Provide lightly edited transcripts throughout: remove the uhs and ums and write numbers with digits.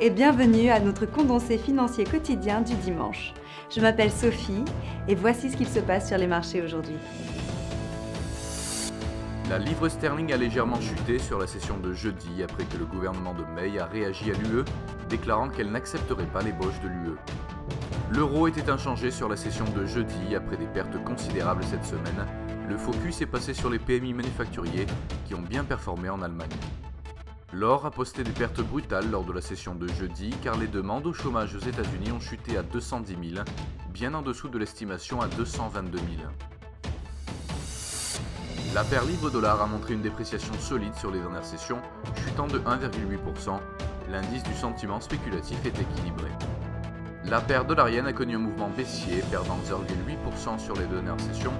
et bienvenue à notre condensé financier quotidien du dimanche. Je m'appelle Sophie et voici ce qu'il se passe sur les marchés aujourd'hui. La livre sterling a légèrement chuté sur la session de jeudi après que le gouvernement de May a réagi à l'UE, déclarant qu'elle n'accepterait pas l'ébauche de l'UE. L'euro était inchangé sur la session de jeudi après des pertes considérables cette semaine. Le focus est passé sur les PMI manufacturiers qui ont bien performé en Allemagne. L'or a posté des pertes brutales lors de la session de jeudi car les demandes au chômage aux États-Unis ont chuté à 210 000, bien en dessous de l'estimation à 222 000. La paire livre-dollar a montré une dépréciation solide sur les dernières sessions, chutant de 1,8%. L'indice du sentiment spéculatif est équilibré. La paire dollar-yen a connu un mouvement baissier, perdant 0,8% sur les dernières sessions.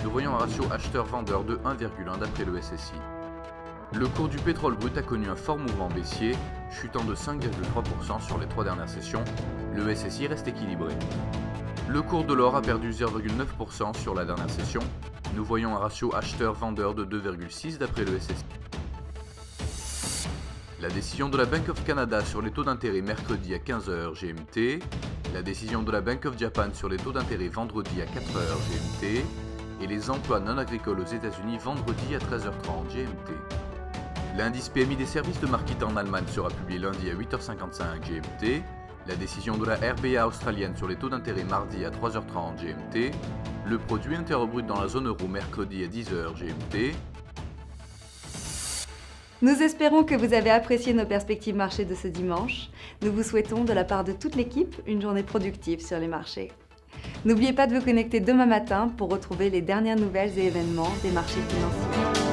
Nous voyons un ratio acheteur-vendeur de 1,1 d'après le SSI. Le cours du pétrole brut a connu un fort mouvement baissier, chutant de 5,3% sur les 3 dernières sessions. Le SSI reste équilibré. Le cours de l'or a perdu 0,9% sur la dernière session. Nous voyons un ratio acheteur-vendeur de 2,6 d'après le SSI. La décision de la Bank of Canada sur les taux d'intérêt mercredi à 15h GMT. La décision de la Bank of Japan sur les taux d'intérêt vendredi à 4h GMT. Et les emplois non agricoles aux États-Unis vendredi à 13h30 GMT. L'indice PMI des services de market en Allemagne sera publié lundi à 8h55 GMT. La décision de la RBA australienne sur les taux d'intérêt mardi à 3h30 GMT. Le produit intérieur brut dans la zone euro mercredi à 10h GMT. Nous espérons que vous avez apprécié nos perspectives marché de ce dimanche. Nous vous souhaitons de la part de toute l'équipe une journée productive sur les marchés. N'oubliez pas de vous connecter demain matin pour retrouver les dernières nouvelles et événements des marchés financiers.